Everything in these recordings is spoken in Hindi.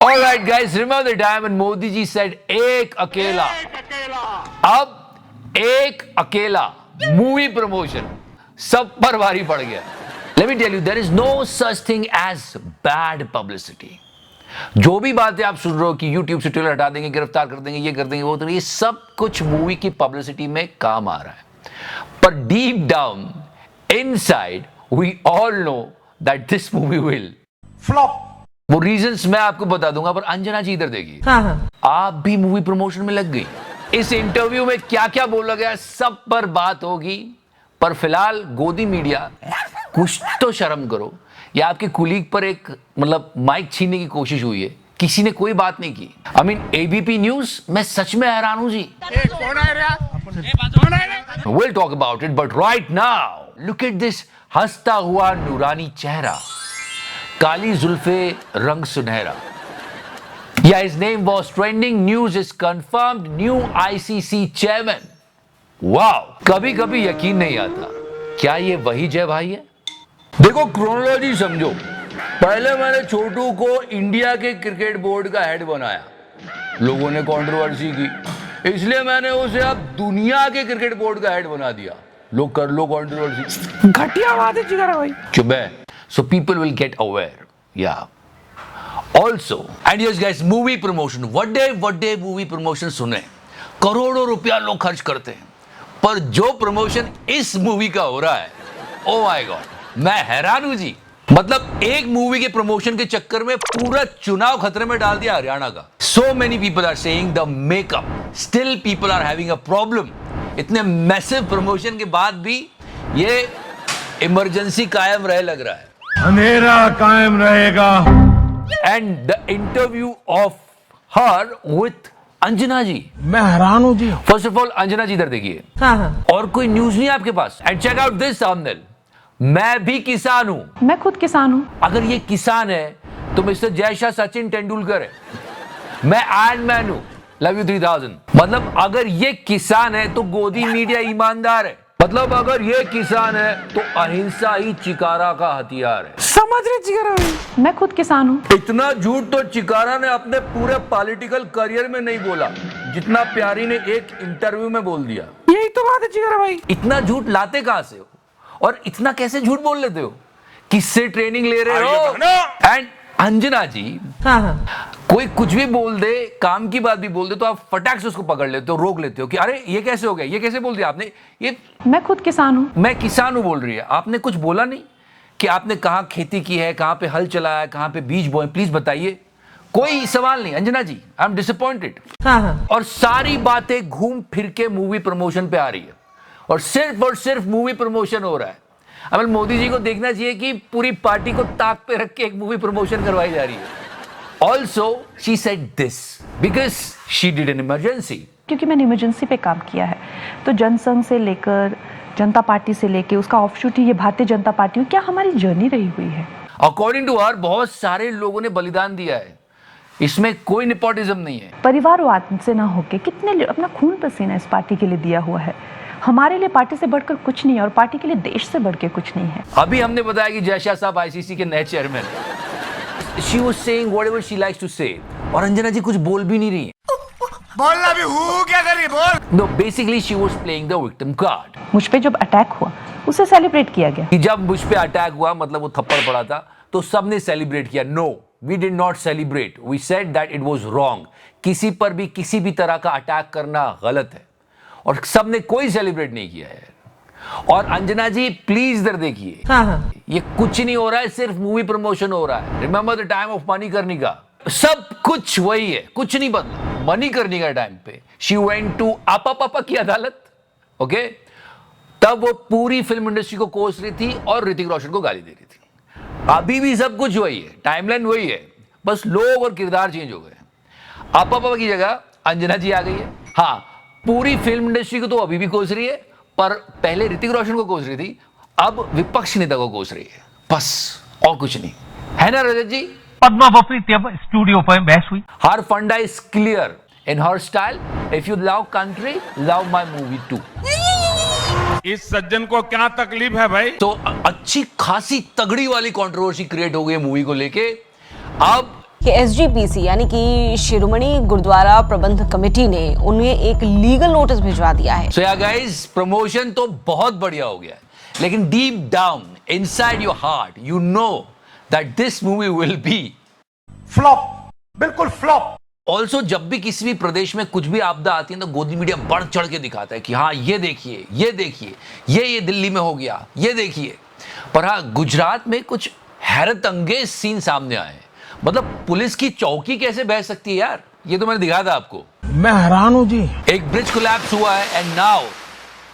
All right, guys, remember the time when Modi ji said एक अकेला. अब एक अकेला मूवी प्रमोशन सब पर भारी पड़ गया. Let me tell you, there is no such thing as bad publicity. जो भी बातें आप सुन रहे हो कि YouTube से ट्रेलर हटा देंगे, गिरफ्तार कर देंगे, ये कर देंगे, वो, तो ये सब कुछ मूवी की पब्लिसिटी में काम आ रहा है. पर deep down inside we all know that this movie will flop. वो रीजंस मैं आपको बता दूंगा, पर अंजना जी इधर देखिए. आप भी मूवी प्रमोशन में लग गई. इस इंटरव्यू में क्या क्या बोला गया सब पर बात होगी. पर फिलहाल गोदी मीडिया, कुछ तो शर्म करो. या आपके कुलीग पर एक मतलब माइक छीनने की कोशिश हुई है, किसी ने कोई बात नहीं की. आई मीन एबीपी न्यूज, मैं सच में हैरान हूं जी. We'll talk about it, but right now, look at this हंसता हुआ नूरानी चेहरा, काली जुल्फे रंग सुनहरा. Yeah, his name was trending. News is confirmed. New ICC chairman. Wow! कभी कभी यकीन नहीं आता, क्या ये वही जय भाई है? देखो, क्रोनोलॉजी समझो. पहले मैंने छोटू को इंडिया के क्रिकेट बोर्ड का हेड बनाया. लोगों ने कंट्रोवर्सी की, इसलिए मैंने उसे अब दुनिया के क्रिकेट बोर्ड का हेड बना दिया. लोग कर लो कंट्रोवर्सी. घटिया बात है जिगर भाई. चुप है. So people will get aware. Yeah. Also, and yes guys, movie promotion. What day movie promotion सुने. करोड़ों रुपया लोग खर्च करते हैं. पर जो प्रमोशन इस मूवी का हो रहा है, oh my God, मैं हैरान हूं जी. मतलब एक मूवी के प्रमोशन के चक्कर में पूरा चुनाव खतरे में डाल दिया हरियाणा का. So many people are saying the makeup. Still people are having a problem. इतने मैसिव प्रमोशन के बाद भी ये इमरजेंसी कायम रहे लग रहा है. अंधेरा कायम रहेगा. And the interview of her with Anjana जी, मैं हैरान हूं जी. First of all Anjana ji इधर देखिए. और कोई न्यूज नहीं है आपके पास. And check out this thumbnail. मैं भी किसान हूं. मैं खुद किसान हूं. अगर ये किसान है तो मिस्टर जयशाह सचिन तेंदुलकर है. मैं आयरन मैन हूं. Love you 3000. मतलब अगर ये किसान है तो गोदी मीडिया ईमानदार है. मतलब अगर ये किसान है तो अहिंसा ही चिकारा का हथियार है. समझ रहे जिगर भाई. मैं खुद किसान हूं. इतना झूठ तो चिकारा ने अपने पूरे पॉलिटिकल करियर में नहीं बोला जितना प्यारी ने एक इंटरव्यू में बोल दिया. यही तो बात है जिगर भाई. इतना झूठ लाते कहां से हो और इतना कैसे झूठ बोल लेते हो? किससे ट्रेनिंग ले रहे हो? एंड अंजना जी, कोई कुछ भी बोल दे, काम की बात भी बोल दे, तो आप फटाक से उसको पकड़ लेते हो, रोक लेते हो कि अरे ये कैसे हो गया, ये कैसे बोल दिया आपने. ये मैं खुद किसान हूं. मैं किसान हूं बोल रही है. आपने कुछ बोला नहीं कि आपने कहां खेती की है, कहां पे हल चलाया है, कहां पे बीज बोए. प्लीज बताइए. कोई सवाल नहीं. अंजना जी, आई एम डिसअपॉइंटेड. और सारी बातें घूम फिर के मूवी प्रमोशन पे आ रही है और सिर्फ मूवी प्रमोशन हो रहा है. अब मोदी जी को देखना चाहिए कि पूरी पार्टी को ताक पे रख के एक मूवी प्रमोशन करवाई जा रही है. Also she said this because she did an emergency. क्योंकि मैंने इमरजेंसी पे काम किया है, तो जनसंघ से लेकर जनता पार्टी से लेकर उसका ऑफशूट ही ये भारतीय जनता पार्टी, क्या हमारी जर्नी रही हुई है. अकॉर्डिंग टू हर बहुत सारे लोगों ने बलिदान दिया है. इसमें कोई नेपोटिज्म नहीं है. परिवारवाद से ना होके कितने अपना खून पसीना इस पार्टी के लिए दिया हुआ है. हमारे लिए पार्टी से बढ़कर कुछ नहीं है और पार्टी के लिए देश से बढ़कर कुछ नहीं है. अभी हमने बताया कि जयशाह साहब आईसीसी के नए chairman. She was saying whatever she likes to say. और अंजना जी कुछ बोल भी नहीं रही है. बोलना भी हूँ, क्या करिए बोल. No, basically she was playing the victim card. मुझ पे जब अटैक हुआ उसे सेलिब्रेट किया गया. कि जब मुझ पे अटैक हुआ, मतलब वो थप्पड़ पड़ा था, तो सबने सेलिब्रेट किया. No, we did not celebrate. We said that it was wrong. किसी पर भी किसी भी तरह का अटैक करना गलत है और सबने कोई सेलिब्रेट नहीं किया है. और अंजना जी प्लीज इधर देखिए. ये कुछ नहीं हो रहा है, सिर्फ मूवी प्रमोशन हो रहा है. Remember the time of Manikarnika. सब कुछ वही है, कुछ नहीं बदला. मणिकर्णिका टाइम पे शी वेंट टू आपा की अदालत. ओके, तब वो पूरी फिल्म इंडस्ट्री को कोस रही थी और ऋतिक रोशन को गाली दे रही थी. अभी भी सब कुछ वही है, टाइमलाइन वही है, बस लोग और किरदार चेंज हो गए. आपा की जगह अंजना जी आ गई है. हाँ, पूरी फिल्म इंडस्ट्री को तो अभी भी कोस रही है, पर पहले ऋतिक रोशन को कोस रही थी, अब विपक्ष नेता को कोस रही है. बस और कुछ नहीं है ना रजत जी. पद्मा बफरी स्टूडियो पर बहस हुई. हर फंडा is clear in her style. If you love country, love my movie two. इस सज्जन को क्या तकलीफ है भाई. तो अच्छी खासी तगड़ी वाली कंट्रोवर्सी क्रिएट हो गई मूवी को लेके. अब कि SGPC यानी कि शिरोमणि गुरुद्वारा प्रबंध कमेटी ने उन्हें एक लीगल नोटिस भिजवा दिया है। So yeah guys, प्रमोशन तो बहुत बढ़िया हो गया है, लेकिन deep down inside your heart you know that this movie will be flop, बिल्कुल फ्लॉप। ऑल्सो जब भी किसी भी प्रदेश में कुछ भी आपदा आती है तो गोदी मीडिया बढ़ चढ़ के दिखाता है कि हाँ ये देखिए, ये देखिए, ये दिल्ली में हो गया, ये देखिए। पर हाँ, गुजरात में कुछ हैरत अंगेज सीन सामने आए। मतलब पुलिस की चौकी कैसे बह सकती है यार, ये तो मैंने दिखाया था आपको। मैं हैरान हूं जी। एक ब्रिज कोलैप्स हुआ है एंड नाउ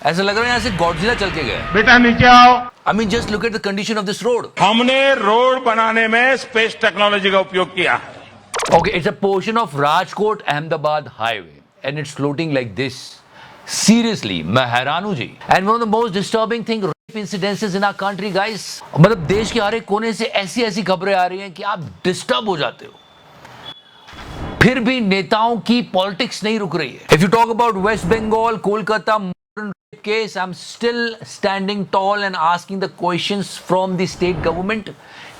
ऐसा लग रहा है यहां से गॉडजिला चल के गया। बेटा नीचे आओ। I mean just look at the condition of this road. हमने रोड बनाने में स्पेस टेक्नोलॉजी का उपयोग किया है। Okay, it's a portion of Rajkot Ahmedabad highway and it's floating like this. Seriously, मैं हैरान हूं जी। And one of the most disturbing thing, rape incidences in our country, guys. मतलब देश के हर एक कोने से ऐसी ऐसी खबरें आ रही हैं कि आप डिस्टर्ब हो जाते हो। फिर भी नेताओं की पॉलिटिक्स नहीं रुक रही है। If you talk about West Bengal, Kolkata modern rape case, I'm still standing tall and asking the questions from the state government.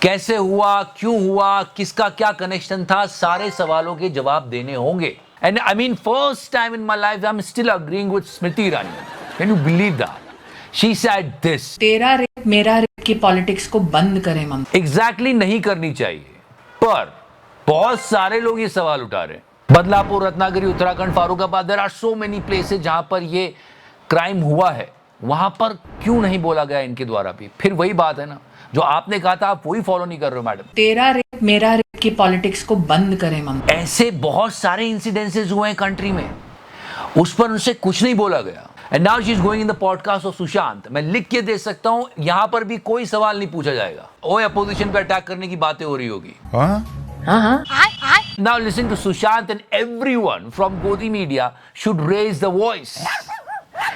कैसे हुआ, क्यों हुआ, किसका क्या कनेक्शन था, सारे सवालों के जवाब देने होंगे। And I mean first time in my life I am still agreeing with Smriti Irani. Can you believe that? She said this, तेरा रेप मेरा रेप की पॉलिटिक्स को बंद करें ममता। एग्जैक्टली नहीं करनी चाहिए, पर बहुत सारे लोग ये सवाल उठा रहे हैं। Badlapur, Ratnagiri, Uttarakhand, Farrukhabad, there are so many places जहां पर ये क्राइम हुआ है, वहां पर क्यों नहीं बोला गया इनके द्वारा भी? फिर वही बात है ना, जो आपने कहा था आप वही फॉलो नहीं कर रहे हो मैडम। तेरा रेप मेरा रेप की पॉलिटिक्स को बंद करें ममता। ऐसे बहुत सारे इंसिडेंसेस हुए हैं कंट्री में, उस पर उनसे कुछ नहीं बोला गया। And now she is going in the podcast of Sushant. मैं लिख के दे सकता हूं, यहां पर भी कोई सवाल नहीं पूछा जाएगा। ओए अपोजिशन पे अटैक करने की बातें हो रही होगी। Now listen to Sushant and everyone from Godi Media should raise the voice.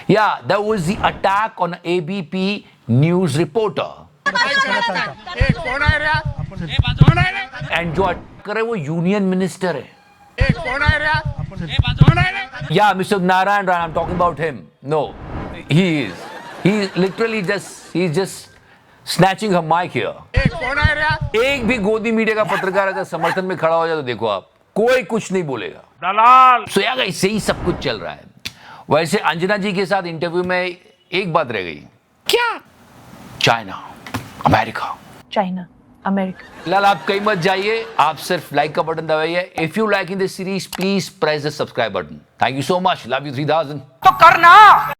Yeah, that was the attack on ABP news reporter. And जो अटैक कर रहे वो यूनियन मिनिस्टर है। Yeah, Mr. Narayan Rai, I'm talking about him. No, he's literally just snatching her mic here. एक भी गोदी मीडिया का पत्रकार अगर समर्थन में खड़ा हो जाए तो देखो आप, कोई कुछ नहीं बोलेगा। दलाल। So yeah, ऐसे ही सब कुछ चल रहा है। वैसे अंजना जी के साथ इंटरव्यू में एक बात रह गई। क्या? China, America. China, America. फिलहाल आप कहीं मत जाइए, आप सिर्फ लाइक का बटन दबाइए। If you like in this series please press the subscribe button. Thank you so much, love you 3000। तो करना